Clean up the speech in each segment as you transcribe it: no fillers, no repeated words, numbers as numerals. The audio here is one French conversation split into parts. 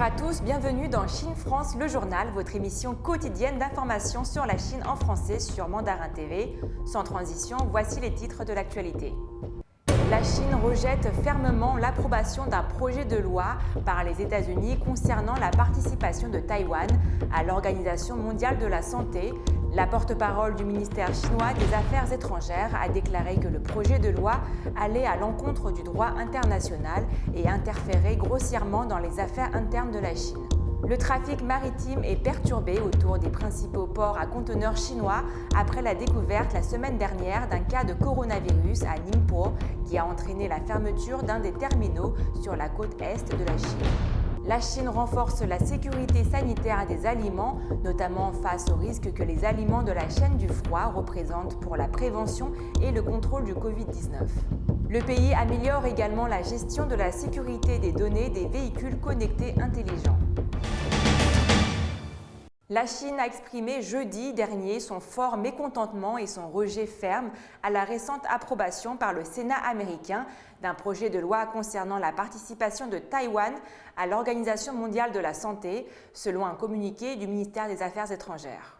Bonjour à tous, bienvenue dans Chine France, le journal, votre émission quotidienne d'information sur la Chine en français sur Mandarin TV. Sans transition, voici les titres de l'actualité. La Chine rejette fermement l'approbation d'un projet de loi par les États-Unis concernant la participation de Taïwan à l'Organisation mondiale de la santé. La porte-parole du ministère chinois des Affaires étrangères a déclaré que le projet de loi allait à l'encontre du droit international et interférait grossièrement dans les affaires internes de la Chine. Le trafic maritime est perturbé autour des principaux ports à conteneurs chinois après la découverte la semaine dernière d'un cas de coronavirus à Ningbo qui a entraîné la fermeture d'un des terminaux sur la côte est de la Chine. La Chine renforce la sécurité sanitaire des aliments, notamment face au risque que les aliments de la chaîne du froid représentent pour la prévention et le contrôle du Covid-19. Le pays améliore également la gestion de la sécurité des données des véhicules connectés intelligents. La Chine a exprimé jeudi dernier son fort mécontentement et son rejet ferme à la récente approbation par le Sénat américain d'un projet de loi concernant la participation de Taïwan à l'Organisation mondiale de la santé, selon un communiqué du ministère des Affaires étrangères.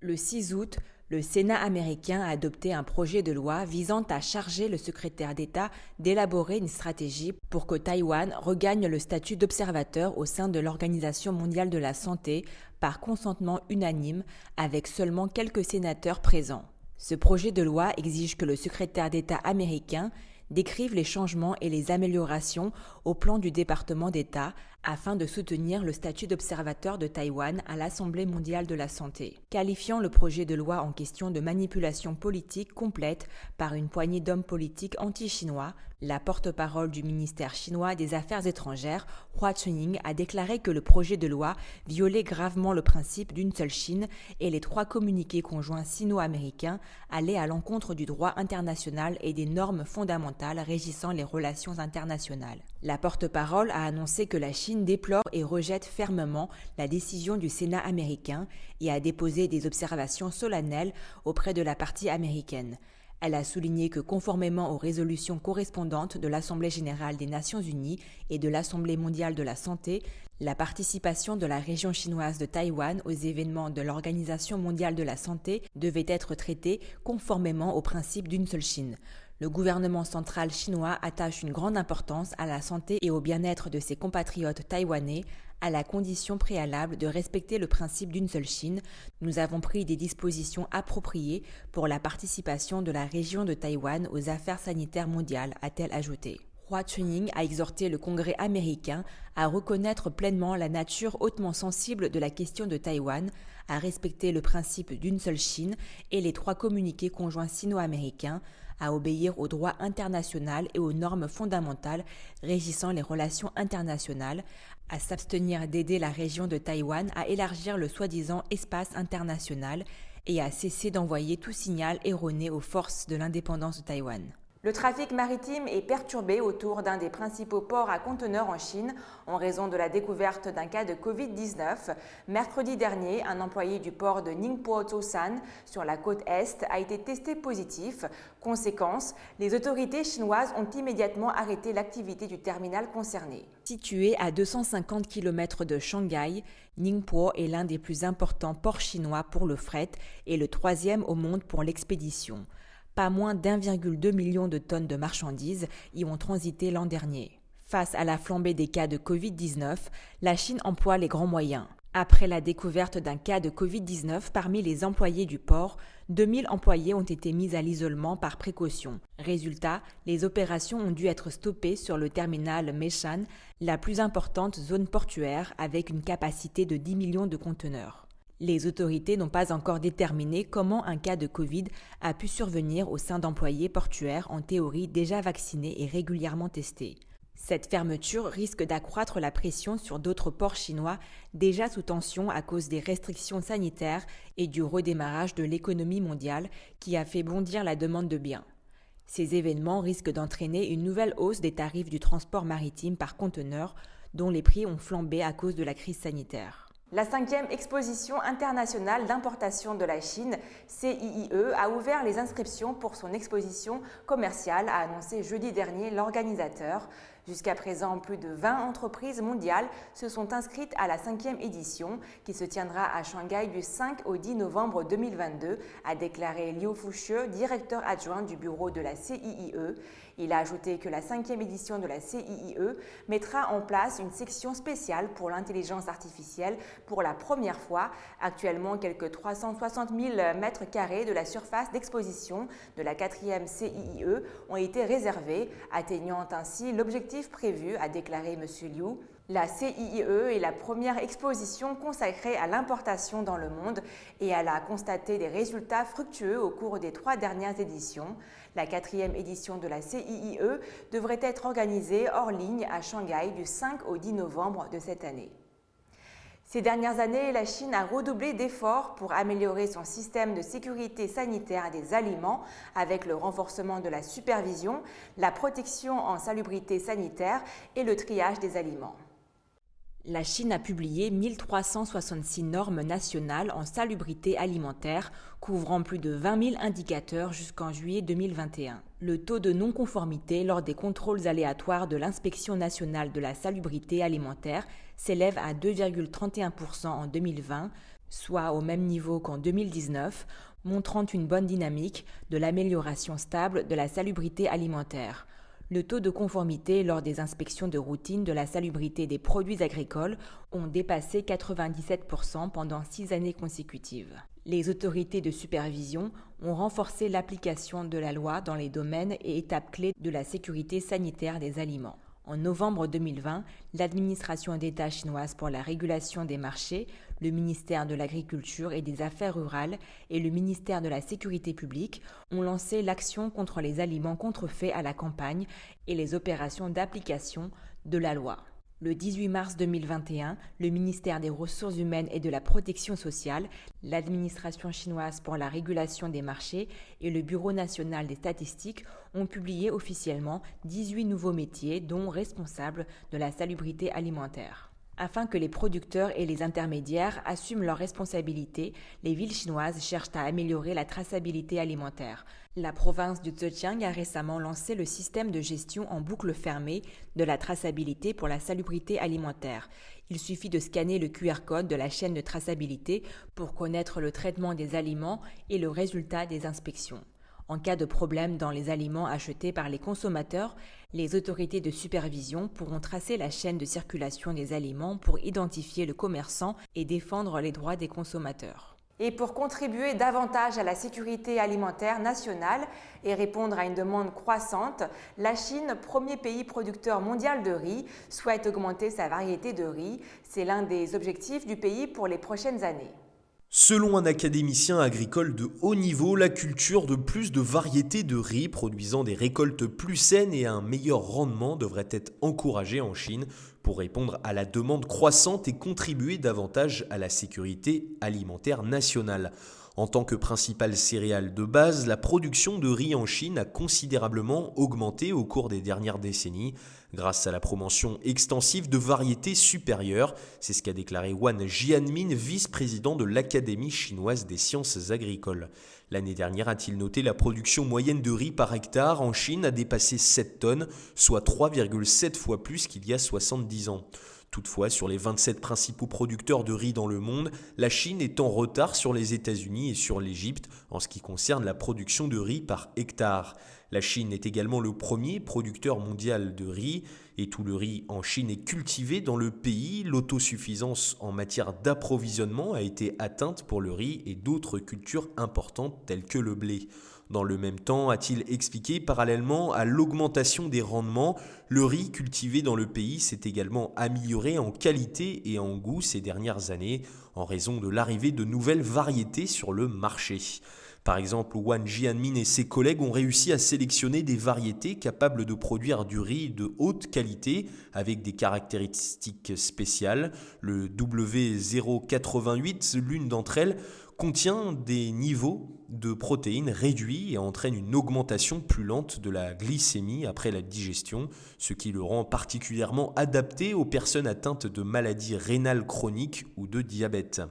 Le 6 août, le Sénat américain a adopté un projet de loi visant à charger le secrétaire d'État d'élaborer une stratégie pour que Taïwan regagne le statut d'observateur au sein de l'Organisation mondiale de la santé par consentement unanime avec seulement quelques sénateurs présents. Ce projet de loi exige que le secrétaire d'État américain décrive les changements et les améliorations au plan du département d'État afin de soutenir le statut d'observateur de Taïwan à l'Assemblée mondiale de la santé. Qualifiant le projet de loi en question de manipulation politique complète par une poignée d'hommes politiques anti-chinois, la porte-parole du ministère chinois des Affaires étrangères, Hua Chunying, a déclaré que le projet de loi violait gravement le principe d'une seule Chine et les 3 communiqués conjoints sino-américains allaient à l'encontre du droit international et des normes fondamentales régissant les relations internationales. La porte-parole a annoncé que la Chine déplore et rejette fermement la décision du Sénat américain et a déposé des observations solennelles auprès de la partie américaine. Elle a souligné que conformément aux résolutions correspondantes de l'Assemblée générale des Nations unies et de l'Assemblée mondiale de la santé, la participation de la région chinoise de Taïwan aux événements de l'Organisation mondiale de la santé devait être traitée conformément au principe d'une seule Chine. Le gouvernement central chinois attache une grande importance à la santé et au bien-être de ses compatriotes taïwanais, à la condition préalable de respecter le principe d'une seule Chine. Nous avons pris des dispositions appropriées pour la participation de la région de Taïwan aux affaires sanitaires mondiales, a-t-elle ajouté. Hua Chunying a exhorté le Congrès américain à reconnaître pleinement la nature hautement sensible de la question de Taïwan, à respecter le principe d'une seule Chine et les 3 communiqués conjoints sino-américains, à obéir au droit international et aux normes fondamentales régissant les relations internationales, à s'abstenir d'aider la région de Taïwan à élargir le soi-disant espace international et à cesser d'envoyer tout signal erroné aux forces de l'indépendance de Taïwan. Le trafic maritime est perturbé autour d'un des principaux ports à conteneurs en Chine en raison de la découverte d'un cas de Covid-19. Mercredi dernier, un employé du port de Ningbo-Zhoushan sur la côte est a été testé positif. Conséquence, les autorités chinoises ont immédiatement arrêté l'activité du terminal concerné. Situé à 250 km de Shanghai, Ningbo est l'un des plus importants ports chinois pour le fret et le 3e au monde pour l'expédition. Pas moins d'1,2 million de tonnes de marchandises y ont transité l'an dernier. Face à la flambée des cas de Covid-19, la Chine emploie les grands moyens. Après la découverte d'un cas de Covid-19 parmi les employés du port, 2000 employés ont été mis à l'isolement par précaution. Résultat, les opérations ont dû être stoppées sur le terminal Meishan, la plus importante zone portuaire avec une capacité de 10 millions de conteneurs. Les autorités n'ont pas encore déterminé comment un cas de Covid a pu survenir au sein d'employés portuaires en théorie déjà vaccinés et régulièrement testés. Cette fermeture risque d'accroître la pression sur d'autres ports chinois déjà sous tension à cause des restrictions sanitaires et du redémarrage de l'économie mondiale qui a fait bondir la demande de biens. Ces événements risquent d'entraîner une nouvelle hausse des tarifs du transport maritime par conteneur dont les prix ont flambé à cause de la crise sanitaire. La 5e exposition internationale d'importation de la Chine, CIIE, a ouvert les inscriptions pour son exposition commerciale, a annoncé jeudi dernier l'organisateur. Jusqu'à présent, plus de 20 entreprises mondiales se sont inscrites à la 5e édition qui se tiendra à Shanghai du 5 au 10 novembre 2022, a déclaré Liu Fuxue, directeur adjoint du bureau de la CIIE. Il a ajouté que la 5e édition de la CIIE mettra en place une section spéciale pour l'intelligence artificielle pour la première fois. Actuellement, quelques 360 000 mètres carrés de la surface d'exposition de la 4e CIIE ont été réservés, atteignant ainsi l'objectif prévu, a déclaré M. Liu. La CIIE est la première exposition consacrée à l'importation dans le monde et elle a constaté des résultats fructueux au cours des 3 dernières éditions. La 4e édition de la CIIE devrait être organisée hors ligne à Shanghai du 5 au 10 novembre de cette année. Ces dernières années, la Chine a redoublé d'efforts pour améliorer son système de sécurité sanitaire des aliments avec le renforcement de la supervision, la protection en salubrité sanitaire et le triage des aliments. La Chine a publié 1366 normes nationales en salubrité alimentaire, couvrant plus de 20 000 indicateurs jusqu'en juillet 2021. Le taux de non-conformité lors des contrôles aléatoires de l'Inspection nationale de la salubrité alimentaire s'élève à 2,31% en 2020, soit au même niveau qu'en 2019, montrant une bonne dynamique de l'amélioration stable de la salubrité alimentaire. Le taux de conformité lors des inspections de routine de la salubrité des produits agricoles ont dépassé 97% pendant 6 années consécutives. Les autorités de supervision ont renforcé l'application de la loi dans les domaines et étapes clés de la sécurité sanitaire des aliments. En novembre 2020, l'administration d'État chinoise pour la régulation des marchés, le ministère de l'Agriculture et des Affaires rurales et le ministère de la Sécurité publique ont lancé l'action contre les aliments contrefaits à la campagne et les opérations d'application de la loi. Le 18 mars 2021, le ministère des Ressources humaines et de la Protection sociale, l'administration chinoise pour la régulation des marchés et le Bureau national des statistiques ont publié officiellement 18 nouveaux métiers, dont responsable de la salubrité alimentaire. Afin que les producteurs et les intermédiaires assument leurs responsabilités, les villes chinoises cherchent à améliorer la traçabilité alimentaire. La province du Zhejiang a récemment lancé le système de gestion en boucle fermée de la traçabilité pour la salubrité alimentaire. Il suffit de scanner le QR code de la chaîne de traçabilité pour connaître le traitement des aliments et le résultat des inspections. En cas de problème dans les aliments achetés par les consommateurs, les autorités de supervision pourront tracer la chaîne de circulation des aliments pour identifier le commerçant et défendre les droits des consommateurs. Et pour contribuer davantage à la sécurité alimentaire nationale et répondre à une demande croissante, la Chine, premier pays producteur mondial de riz, souhaite augmenter sa variété de riz. C'est l'un des objectifs du pays pour les prochaines années. Selon un académicien agricole de haut niveau, la culture de plus de variétés de riz produisant des récoltes plus saines et un meilleur rendement devrait être encouragée en Chine pour répondre à la demande croissante et contribuer davantage à la sécurité alimentaire nationale. En tant que principale céréale de base, la production de riz en Chine a considérablement augmenté au cours des dernières décennies grâce à la promotion extensive de variétés supérieures. C'est ce qu'a déclaré Wang Jianmin, vice-président de l'Académie chinoise des sciences agricoles. L'année dernière, a-t-il noté, la production moyenne de riz par hectare en Chine a dépassé 7 tonnes, soit 3,7 fois plus qu'il y a 70 ans. Toutefois, sur les 27 principaux producteurs de riz dans le monde, la Chine est en retard sur les États-Unis et sur l'Égypte en ce qui concerne la production de riz par hectare. La Chine est également le premier producteur mondial de riz et tout le riz en Chine est cultivé dans le pays. L'autosuffisance en matière d'approvisionnement a été atteinte pour le riz et d'autres cultures importantes telles que le blé. Dans le même temps, a-t-il expliqué, parallèlement à l'augmentation des rendements, le riz cultivé dans le pays s'est également amélioré en qualité et en goût ces dernières années en raison de l'arrivée de nouvelles variétés sur le marché. Par exemple, Wang Jianmin et ses collègues ont réussi à sélectionner des variétés capables de produire du riz de haute qualité avec des caractéristiques spéciales. Le W088, l'une d'entre elles, contient des niveaux de protéines réduits et entraîne une augmentation plus lente de la glycémie après la digestion, ce qui le rend particulièrement adapté aux personnes atteintes de maladies rénales chroniques ou de diabète.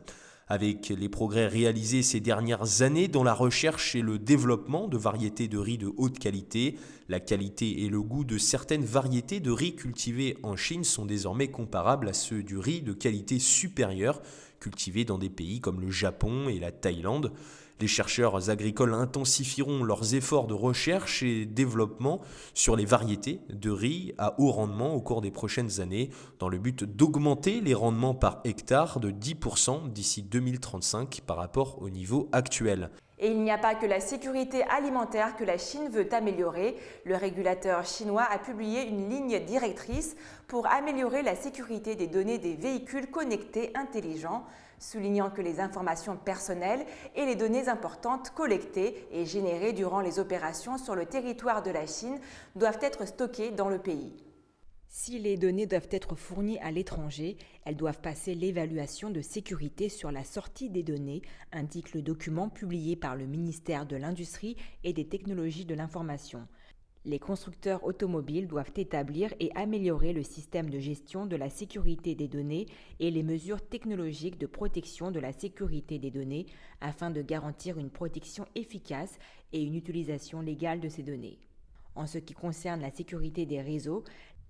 Avec les progrès réalisés ces dernières années dans la recherche et le développement de variétés de riz de haute qualité, la qualité et le goût de certaines variétés de riz cultivées en Chine sont désormais comparables à ceux du riz de qualité supérieure cultivés dans des pays comme le Japon et la Thaïlande. Les chercheurs agricoles intensifieront leurs efforts de recherche et développement sur les variétés de riz à haut rendement au cours des prochaines années, dans le but d'augmenter les rendements par hectare de 10% d'ici 2035 par rapport au niveau actuel. Et il n'y a pas que la sécurité alimentaire que la Chine veut améliorer. Le régulateur chinois a publié une ligne directrice pour améliorer la sécurité des données des véhicules connectés intelligents, soulignant que les informations personnelles et les données importantes collectées et générées durant les opérations sur le territoire de la Chine doivent être stockées dans le pays. Si les données doivent être fournies à l'étranger, elles doivent passer l'évaluation de sécurité sur la sortie des données, indique le document publié par le ministère de l'Industrie et des Technologies de l'Information. Les constructeurs automobiles doivent établir et améliorer le système de gestion de la sécurité des données et les mesures technologiques de protection de la sécurité des données afin de garantir une protection efficace et une utilisation légale de ces données. En ce qui concerne la sécurité des réseaux,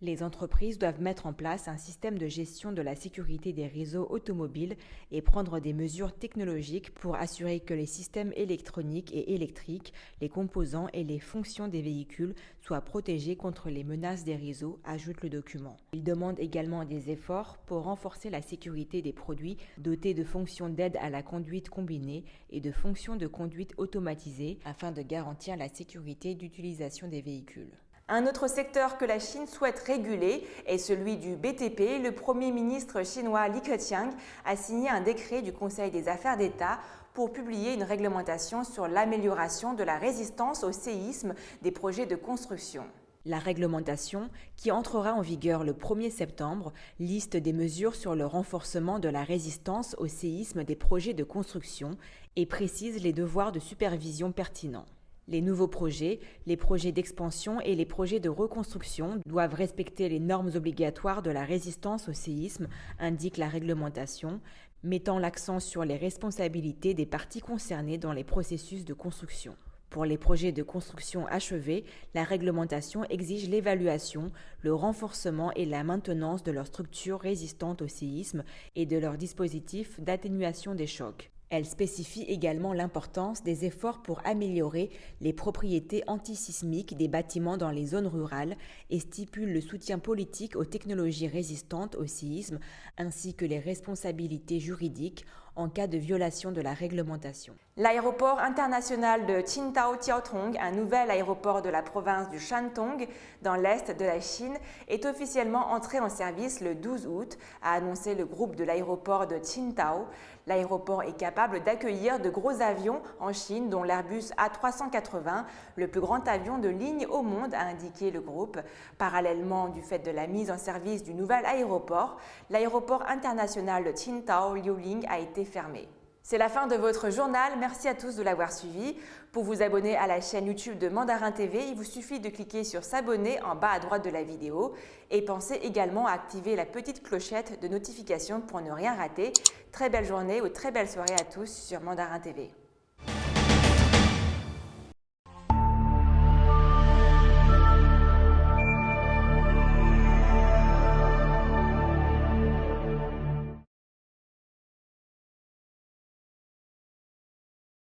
les entreprises doivent mettre en place un système de gestion de la sécurité des réseaux automobiles et prendre des mesures technologiques pour assurer que les systèmes électroniques et électriques, les composants et les fonctions des véhicules soient protégés contre les menaces des réseaux, ajoute le document. Il demande également des efforts pour renforcer la sécurité des produits dotés de fonctions d'aide à la conduite combinée et de fonctions de conduite automatisée afin de garantir la sécurité d'utilisation des véhicules. Un autre secteur que la Chine souhaite réguler est celui du BTP. Le Premier ministre chinois Li Keqiang a signé un décret du Conseil des affaires d'État pour publier une réglementation sur l'amélioration de la résistance au séisme des projets de construction. La réglementation, qui entrera en vigueur le 1er septembre, liste des mesures sur le renforcement de la résistance au séisme des projets de construction et précise les devoirs de supervision pertinents. Les nouveaux projets, les projets d'expansion et les projets de reconstruction doivent respecter les normes obligatoires de la résistance au séisme, indique la réglementation, mettant l'accent sur les responsabilités des parties concernées dans les processus de construction. Pour les projets de construction achevés, la réglementation exige l'évaluation, le renforcement et la maintenance de leurs structures résistantes au séisme et de leurs dispositifs d'atténuation des chocs. Elle spécifie également l'importance des efforts pour améliorer les propriétés antisismiques des bâtiments dans les zones rurales et stipule le soutien politique aux technologies résistantes au séisme ainsi que les responsabilités juridiques en cas de violation de la réglementation. L'aéroport international de Qingdao-Jiaotong, un nouvel aéroport de la province du Shandong, dans l'est de la Chine, est officiellement entré en service le 12 août, a annoncé le groupe de l'aéroport de Qingdao. L'aéroport est capable d'accueillir de gros avions en Chine, dont l'Airbus A380, le plus grand avion de ligne au monde, a indiqué le groupe. Parallèlement, du fait de la mise en service du nouvel aéroport, l'aéroport international de Qingdao-Liuling a été fermé. C'est la fin de votre journal, merci à tous de l'avoir suivi. Pour vous abonner à la chaîne YouTube de Mandarin TV, il vous suffit de cliquer sur s'abonner en bas à droite de la vidéo et pensez également à activer la petite clochette de notification pour ne rien rater. Très belle journée ou très belle soirée à tous sur Mandarin TV.